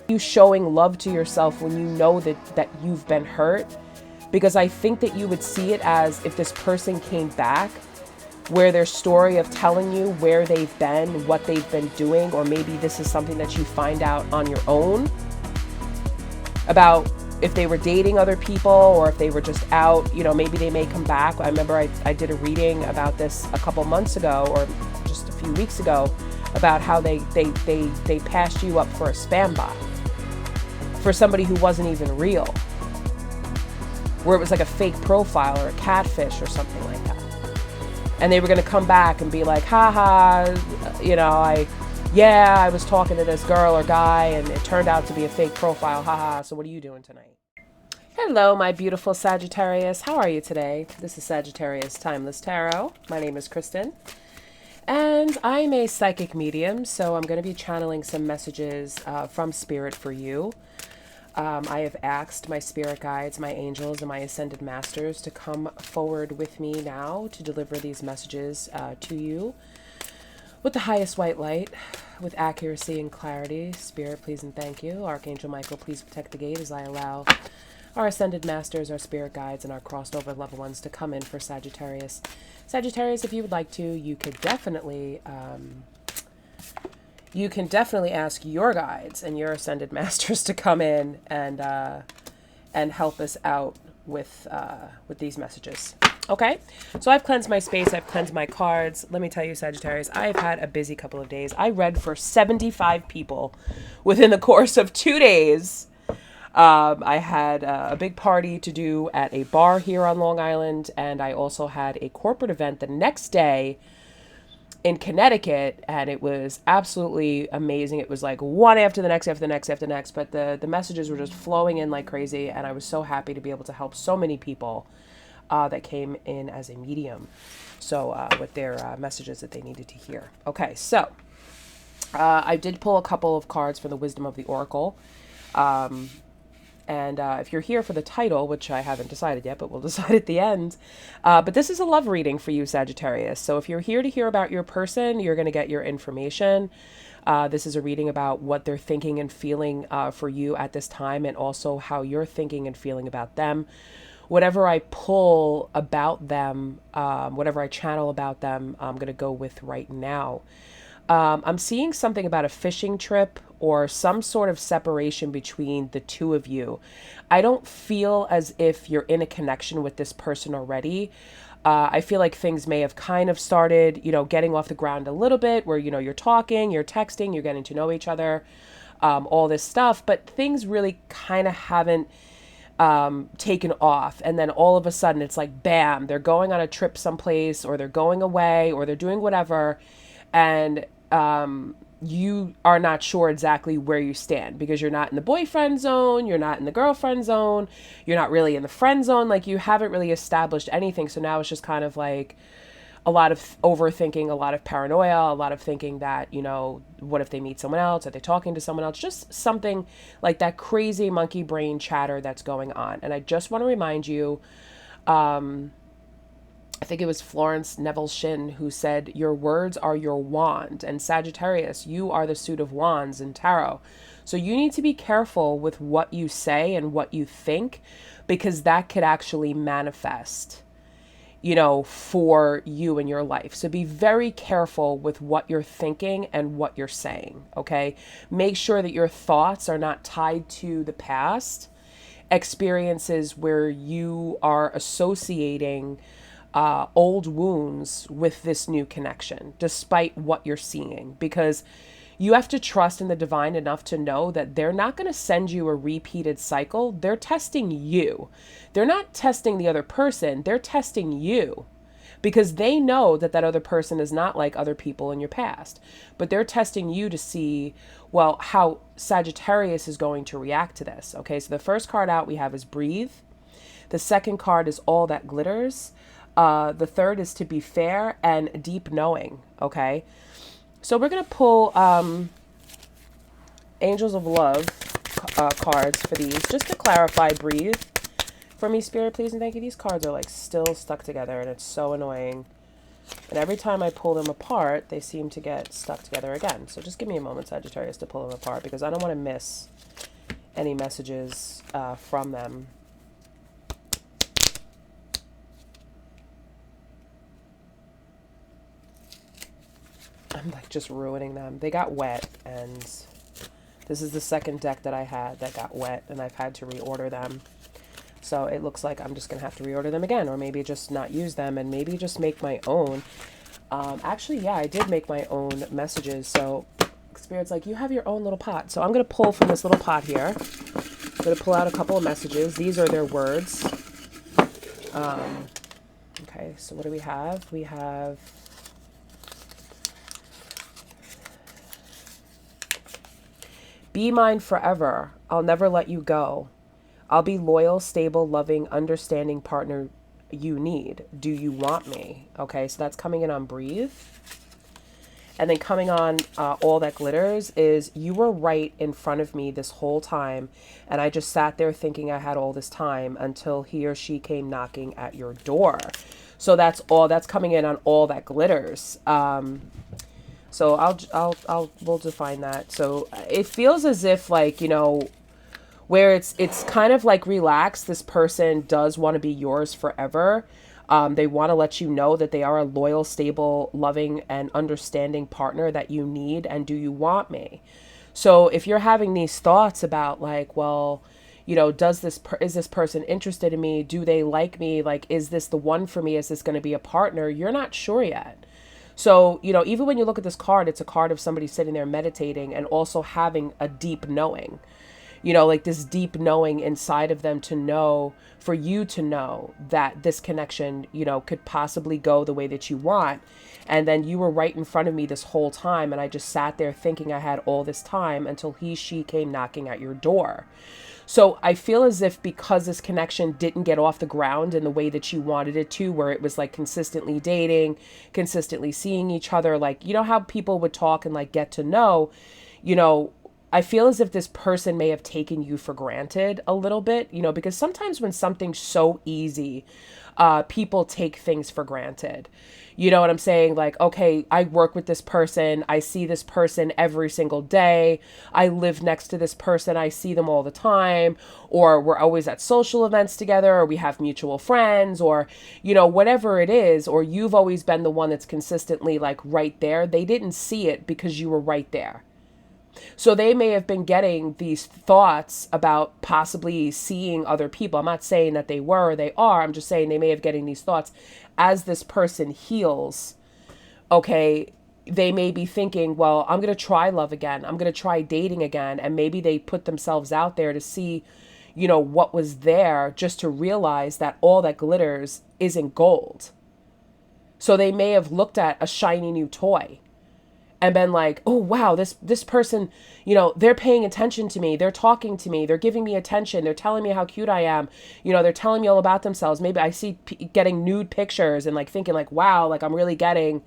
You showing love to yourself when you know that you've been hurt, because I think that you would see it as if this person came back, where their story of telling you where they've been, what they've been doing, or maybe this is something that you find out on your own about if they were dating other people or if they were just out, maybe they may come back. I remember I did a reading about this a couple months ago or just a few weeks ago about how they passed you up for a spam bot, for somebody who wasn't even real, where it was like a fake profile or a catfish or something like that. And they were going to come back and be like, haha, I was talking to this girl or guy and it turned out to be a fake profile. Haha. So what are you doing tonight? Hello, my beautiful Sagittarius. How are you today? This is Sagittarius Timeless Tarot. My name is Kristen and I'm a psychic medium. So I'm going to be channeling some messages from Spirit for you. I have asked my spirit guides, my angels, and my ascended masters to come forward with me now to deliver these messages to you with the highest white light, with accuracy and clarity. Spirit, please and thank you. Archangel Michael, please protect the gate as I allow our ascended masters, our spirit guides, and our crossed over loved ones to come in for Sagittarius. Sagittarius, if you would like to, you could definitely ask your guides and your ascended masters to come in and help us out with these messages. Okay, so I've cleansed my space, I've cleansed my cards. Let me tell you, Sagittarius, I've had a busy couple of days. I read for 75 people within the course of 2 days. I had a big party to do at a bar here on Long Island, and I also had a corporate event the next day in Connecticut, and it was absolutely amazing. It was like one after the next, after the next, after the next, but the messages were just flowing in like crazy, and I was so happy to be able to help so many people that came in as a medium, so with their messages that they needed to hear. Okay, so I did pull a couple of cards from the Wisdom of the Oracle. And if you're here for the title, which I haven't decided yet, but we'll decide at the end. But this is a love reading for you, Sagittarius. So if you're here to hear about your person, you're going to get your information. This is a reading about what they're thinking and feeling for you at this time, and also how you're thinking and feeling about them. Whatever I pull about them, whatever I channel about them, I'm going to go with right now. I'm seeing something about a fishing trip or some sort of separation between the two of you. I don't feel as if you're in a connection with this person already. I feel like things may have kind of started, getting off the ground a little bit, where, you're talking, you're texting, you're getting to know each other, all this stuff, but things really kind of haven't taken off. And then all of a sudden it's like, bam, they're going on a trip someplace, or they're going away, or they're doing whatever. And you are not sure exactly where you stand, because you're not in the boyfriend zone, you're not in the girlfriend zone, you're not really in the friend zone. Like, you haven't really established anything. So now it's just kind of like a lot of overthinking, a lot of paranoia, a lot of thinking that, what if they meet someone else? Are they talking to someone else? Just something like that crazy monkey brain chatter that's going on. And I just want to remind you, I think it was Florence Neville Shin who said, your words are your wand. And Sagittarius, you are the suit of wands in tarot. So you need to be careful with what you say and what you think, because that could actually manifest, for you in your life. So be very careful with what you're thinking and what you're saying, okay? Make sure that your thoughts are not tied to the past experiences where you are associating old wounds with this new connection, despite what you're seeing, because you have to trust in the divine enough to know that they're not going to send you a repeated cycle. They're testing you. They're not testing the other person. They're testing you, because they know that that other person is not like other people in your past, but they're testing you to see, well, how Sagittarius is going to react to this. Okay. So the first card out we have is breathe. The second card is all that glitters. The third is to be fair and deep knowing. Okay. So we're going to pull Angels of Love cards for these, just to clarify breathe for me, Spirit, please and thank you. These cards are like still stuck together and it's so annoying. And every time I pull them apart, they seem to get stuck together again. So just give me a moment, Sagittarius, to pull them apart, because I don't want to miss any messages from them. I'm like just ruining them. They got wet, and this is the second deck that I had that got wet, and I've had to reorder them. So it looks like I'm just going to have to reorder them again, or maybe just not use them and maybe just make my own. Actually, yeah, I did make my own messages. So Spirit's like, you have your own little pot. So I'm going to pull from this little pot here. I'm going to pull out a couple of messages. These are their words. Okay, so what do we have? We have... Be mine forever. I'll never let you go. I'll be loyal, stable, loving, understanding partner you need. Do you want me? Okay, so that's coming in on Breathe. And then coming on All That Glitters is, you were right in front of me this whole time, and I just sat there thinking I had all this time until he or she came knocking at your door. So that's coming in on All That Glitters. So we'll define that. So it feels as if, like, you know, where it's kind of like relaxed. This person does want to be yours forever. They want to let you know that they are a loyal, stable, loving, and understanding partner that you need. And do you want me? So if you're having these thoughts about, like, well, you know, is this person interested in me? Do they like me? Like, is this the one for me? Is this going to be a partner? You're not sure yet. So, you know, even when you look at this card, it's a card of somebody sitting there meditating and also having a deep knowing. You know, like this deep knowing inside of them to know, for you to know that this connection, you know, could possibly go the way that you want. And then you were right in front of me this whole time, and I just sat there thinking I had all this time until she came knocking at your door. So I feel as if because this connection didn't get off the ground in the way that you wanted it to, where it was like consistently dating, consistently seeing each other, like, you know how people would talk and like get to know, you know, I feel as if this person may have taken you for granted a little bit, you know, because sometimes when something's so easy, people take things for granted. You know what I'm saying? Like, okay, I work with this person. I see this person every single day. I live next to this person. I see them all the time. Or we're always at social events together, or we have mutual friends, or, you know, whatever it is, or you've always been the one that's consistently like right there. They didn't see it because you were right there. So they may have been getting these thoughts about possibly seeing other people. I'm not saying that they were or they are. I'm just saying they may have getting these thoughts as this person heals. Okay, they may be thinking, well, I'm going to try love again. I'm going to try dating again. And maybe they put themselves out there to see, you know, what was there, just to realize that all that glitters isn't gold. So they may have looked at a shiny new toy and been like, oh, wow, this person, you know, they're paying attention to me. They're talking to me. They're giving me attention. They're telling me how cute I am. You know, they're telling me all about themselves. Maybe I see getting nude pictures and like thinking like, wow, like I'm really getting,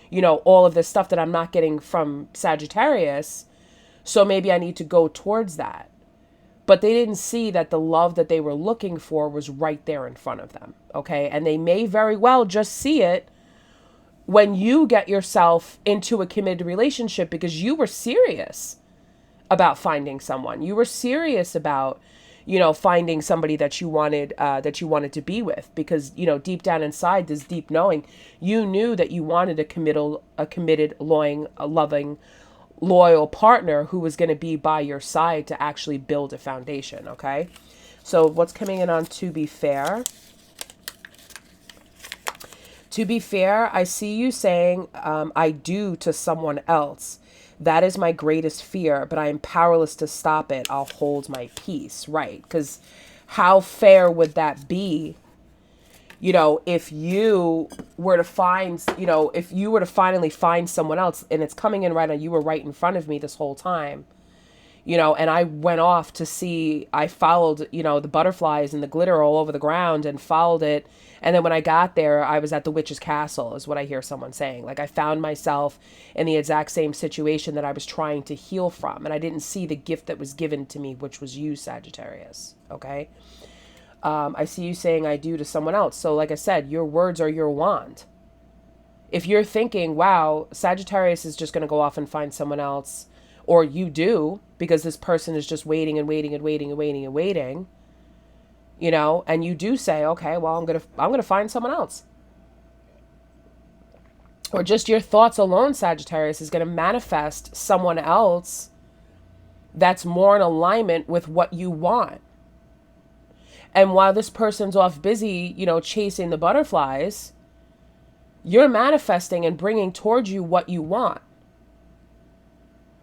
you know, all of this stuff that I'm not getting from Sagittarius. So maybe I need to go towards that. But they didn't see that the love that they were looking for was right there in front of them. Okay. And they may very well just see it when you get yourself into a committed relationship, because you were serious about finding someone. You were serious about, you know, finding somebody that you wanted to be with, because, you know, deep down inside, this deep knowing, you knew that you wanted a committed, loving, loyal partner who was going to be by your side to actually build a foundation. Okay. So what's coming in on To Be Fair? To be fair, I see you saying, I do to someone else. That is my greatest fear, but I am powerless to stop it. I'll hold my peace. Right. Because how fair would that be? You know, if you were to find, you know, if you were to finally find someone else, and it's coming in right on, you were right in front of me this whole time. You know, and I went off to see, I followed, you know, the butterflies and the glitter all over the ground and followed it. And then when I got there, I was at the witch's castle, is what I hear someone saying. Like, I found myself in the exact same situation that I was trying to heal from. And I didn't see the gift that was given to me, which was you, Sagittarius. Okay. I see you saying I do to someone else. So like I said, your words are your wand. If you're thinking, wow, Sagittarius is just going to go off and find someone else, or you do, because this person is just waiting and waiting and waiting and waiting and waiting, you know, and you do say, okay, well, I'm going to find someone else. Or just your thoughts alone, Sagittarius, is going to manifest someone else that's more in alignment with what you want. And while this person's off busy, you know, chasing the butterflies, you're manifesting and bringing towards you what you want.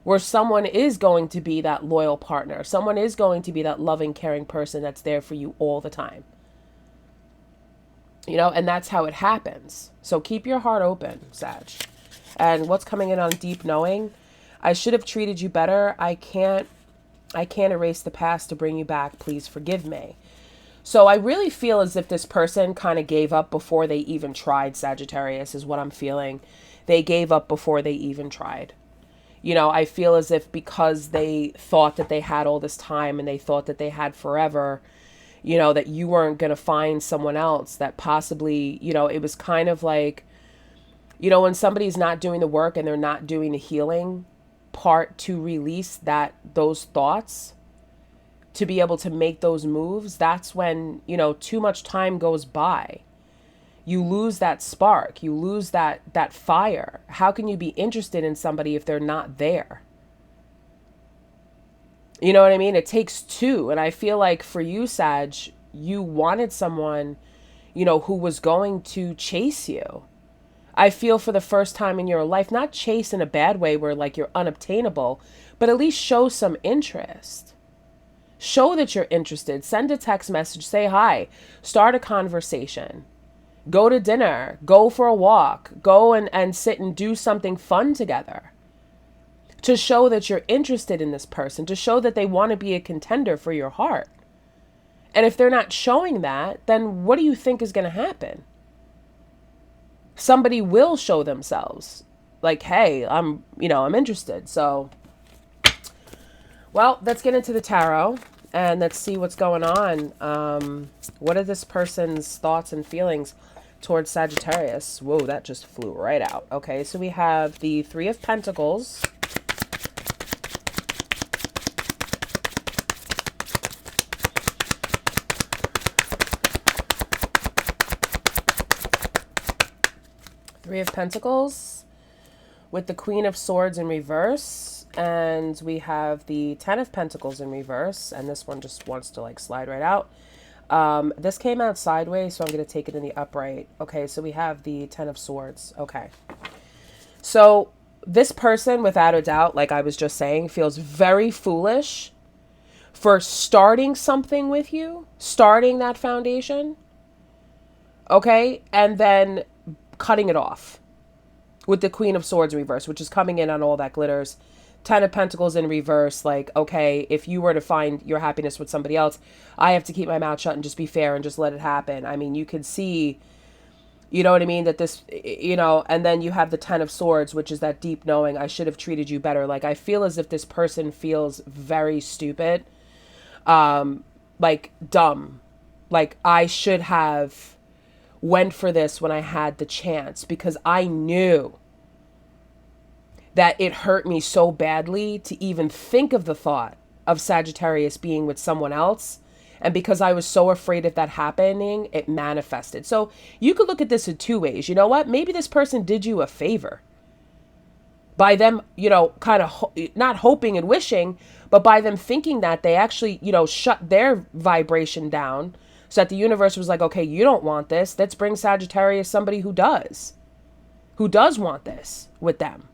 Where someone is going to be that loyal partner. Someone is going to be that loving, caring person that's there for you all the time. You know, and that's how it happens. So keep your heart open, Sag. And what's coming in on deep knowing? I should have treated you better. I can't erase the past to bring you back. Please forgive me. So I really feel as if this person kind of gave up before they even tried, Sagittarius, is what I'm feeling. They gave up before they even tried. You know, I feel as if because they thought that they had all this time and they thought that they had forever, you know, that you weren't going to find someone else, that possibly, you know, it was kind of like, you know, when somebody's not doing the work and they're not doing the healing part to release those thoughts, to be able to make those moves, that's when, you know, too much time goes by. You lose that spark. You lose that fire. How can you be interested in somebody if they're not there? You know what I mean? It takes two. And I feel like for you, Sag, you wanted someone, you know, who was going to chase you. I feel for the first time in your life, not chase in a bad way where like you're unobtainable, but at least show some interest. Show that you're interested. Send a text message. Say hi. Start a conversation. Go to dinner. Go for a walk. Go and sit and do something fun together. To show that you're interested in this person. To show that they want to be a contender for your heart. And if they're not showing that, then what do you think is going to happen? Somebody will show themselves. Like, hey, I'm interested. So, well, let's get into the tarot and let's see what's going on. What are this person's thoughts and feelings towards Sagittarius? Whoa, that just flew right out. Okay, so we have the Three of Pentacles. Three of Pentacles with the Queen of Swords in reverse. And we have the Ten of Pentacles in reverse. And this one just wants to like slide right out. This came out sideways, so I'm going to take it in the upright. Okay, so we have the Ten of Swords. Okay. So this person, without a doubt, like I was just saying, feels very foolish for starting something with you. Starting that foundation. Okay, and then cutting it off with the Queen of Swords in reverse, which is coming in on all that glitters. Ten of Pentacles in reverse, like, okay, if you were to find your happiness with somebody else, I have to keep my mouth shut and just be fair and just let it happen. I mean, you could see, you know what I mean, that this, you know, and then you have the Ten of Swords, which is that deep knowing, I should have treated you better. Like, I feel as if this person feels very stupid, like dumb, like I should have went for this when I had the chance, because I knew that it hurt me so badly to even think of the thought of Sagittarius being with someone else. And because I was so afraid of that happening, it manifested. So you could look at this in two ways. You know what? Maybe this person did you a favor by them, you know, kind of not hoping and wishing, but by them thinking that they actually, you know, shut their vibration down so that the universe was like, okay, you don't want this. Let's bring Sagittarius somebody who does want this with them.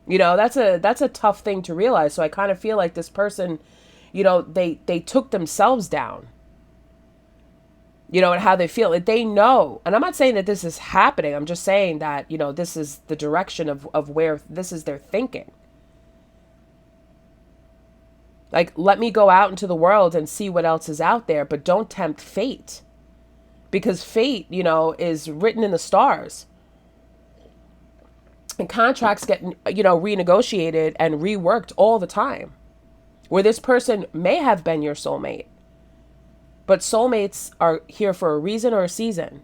You know, that's a tough thing to realize. So I kind of feel like this person, you know, they took themselves down, you know, and how they feel. They know, and I'm not saying that this is happening. I'm just saying that, you know, this is the direction of where this is their thinking. Like, let me go out into the world and see what else is out there, but don't tempt fate. Because fate, you know, is written in the stars. And contracts get, you know, renegotiated and reworked all the time. Where this person may have been your soulmate. But soulmates are here for a reason or a season.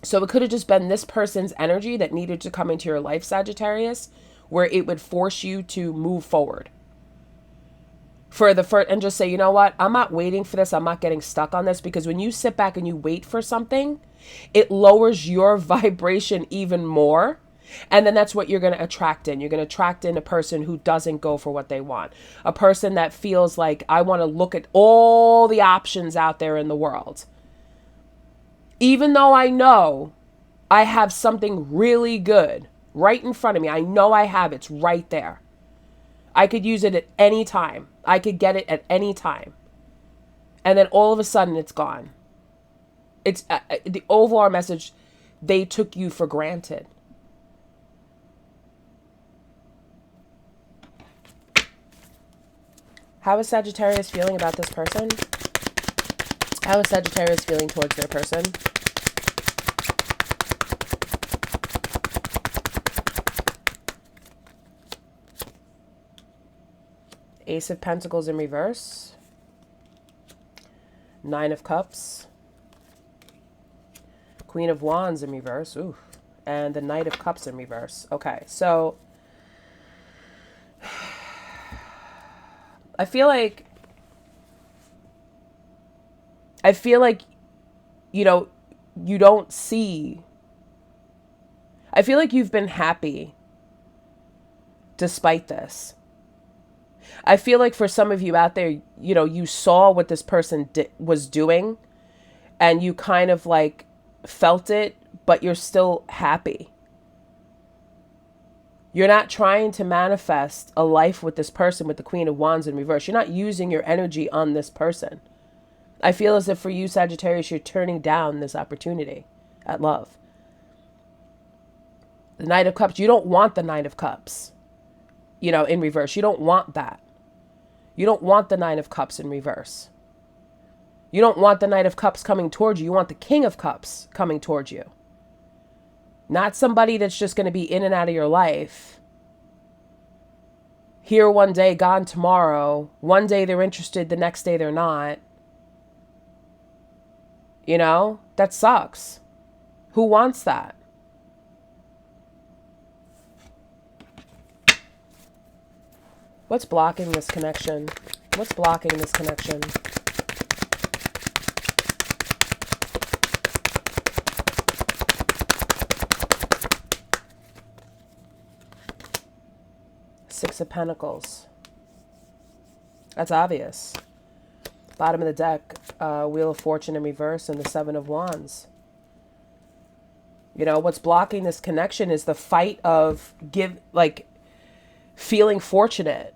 So it could have just been this person's energy that needed to come into your life, Sagittarius, where it would force you to move forward. And just say, you know what? I'm not waiting for this. I'm not getting stuck on this, because when you sit back and you wait for something, it lowers your vibration even more. And then that's what you're going to attract in. You're going to attract in a person who doesn't go for what they want. A person that feels like, I want to look at all the options out there in the world. Even though I know I have something really good right in front of me. I know I have it. It's right there. I could use it at any time. I could get it at any time. And then all of a sudden it's gone. It's the overall message. They took you for granted. How is Sagittarius feeling about this person? How is Sagittarius feeling towards their person? Ace of Pentacles in reverse. Nine of Cups. Queen of Wands in reverse. Ooh. And the Knight of Cups in reverse. Okay, so I feel like, you know, you don't see. I feel like you've been happy despite this. I feel like for some of you out there, you know, you saw what this person was doing, and you kind of like felt it, but you're still happy. You're not trying to manifest a life with this person with the Queen of Wands in reverse. You're not using your energy on this person. I feel as if for you, Sagittarius, you're turning down this opportunity at love. The Knight of Cups, you don't want the Knight of Cups, you know, in reverse. You don't want that. You don't want the Nine of Cups in reverse. You don't want the Knight of Cups coming towards you. You want the King of Cups coming towards you. Not somebody that's just going to be in and out of your life. Here one day, gone tomorrow. One day they're interested, the next day they're not. You know, that sucks. Who wants that? What's blocking this connection? What's blocking this connection? Six of Pentacles. That's obvious. Bottom of the deck, Wheel of Fortune in reverse and the Seven of Wands. You know, what's blocking this connection is the fight of feeling fortunate.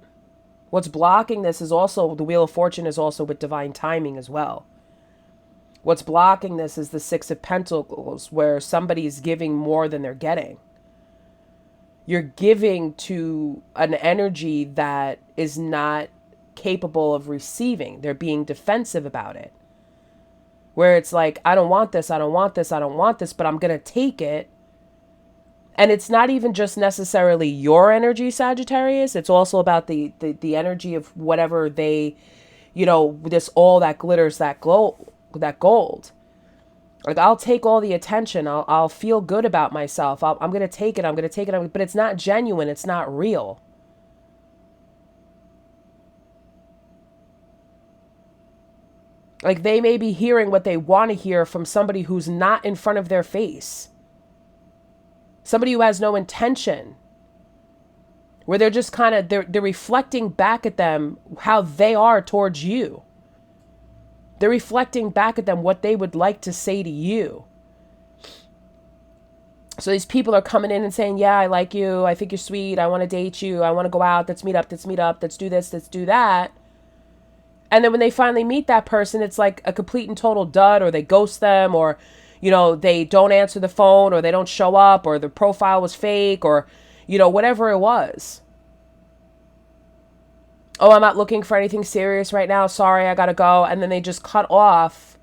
What's blocking this is also, the Wheel of Fortune is also with divine timing as well. What's blocking this is the Six of Pentacles, where somebody's giving more than they're getting. You're giving to an energy that is not capable of receiving. They're being defensive about it. Where it's like, I don't want this, I don't want this, I don't want this, but I'm going to take it. And it's not even just necessarily your energy, Sagittarius. It's also about the energy of whatever they, you know, this all that glitters, that gold. Like, I'll take all the attention. I'll feel good about myself. I'm going to take it. I'm going to take it. But it's not genuine. It's not real. Like, they may be hearing what they want to hear from somebody who's not in front of their face. Somebody who has no intention. Where they're just kind of, they're reflecting back at them how they are towards you. They're reflecting back at them what they would like to say to you. So these people are coming in and saying, yeah, I like you. I think you're sweet. I want to date you. I want to go out. Let's meet up. Let's meet up. Let's do this. Let's do that. And then when they finally meet that person, it's like a complete and total dud, or they ghost them, or, you know, they don't answer the phone, or they don't show up, or the profile was fake, or, you know, whatever it was. Oh, I'm not looking for anything serious right now. Sorry, I gotta go. And then they just cut off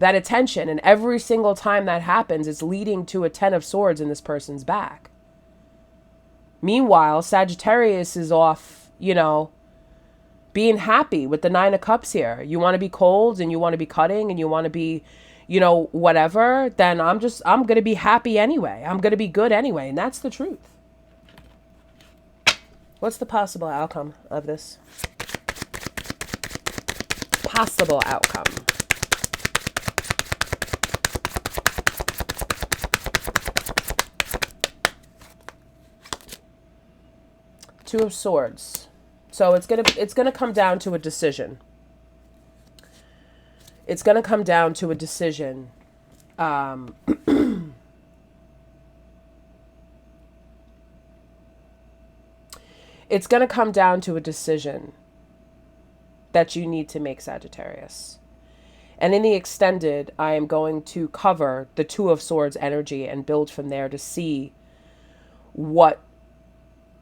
that attention. And every single time that happens, it's leading to a 10 of Swords in this person's back. Meanwhile, Sagittarius is off, you know, being happy with the Nine of Cups here. You want to be cold and you want to be cutting and you want to be, whatever, then I'm going to be happy anyway. I'm going to be good anyway. And that's the truth. What's the possible outcome of this? Possible outcome. Two of Swords. So it's gonna come down to a decision. It's gonna come down to a decision. It's gonna come down to a decision that you need to make, Sagittarius. And in the extended, I am going to cover the Two of Swords energy and build from there to see what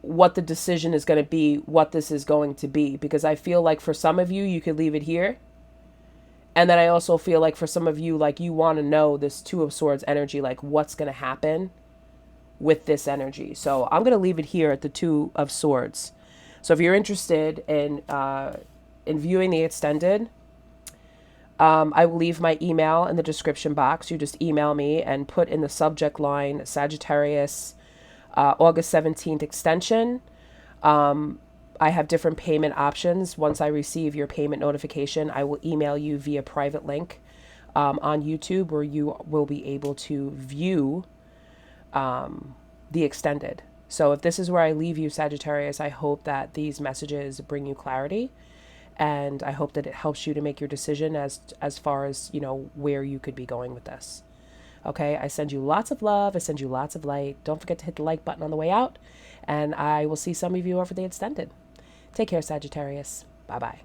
the decision is going to be, what this is going to be. Because I feel like for some of you, you could leave it here. And then I also feel like for some of you, like you want to know this Two of Swords energy, like what's going to happen with this energy. So I'm going to leave it here at the Two of Swords. So if you're interested in viewing the extended, I will leave my email in the description box. You just email me and put in the subject line Sagittarius August 17th extension. I have different payment options. Once I receive your payment notification, I will email you via private link on YouTube where you will be able to view the extended. So if this is where I leave you, Sagittarius, I hope that these messages bring you clarity. And I hope that it helps you to make your decision as far as, where you could be going with this. Okay, I send you lots of love. I send you lots of light. Don't forget to hit the like button on the way out. And I will see some of you over the extended. Take care, Sagittarius. Bye-bye.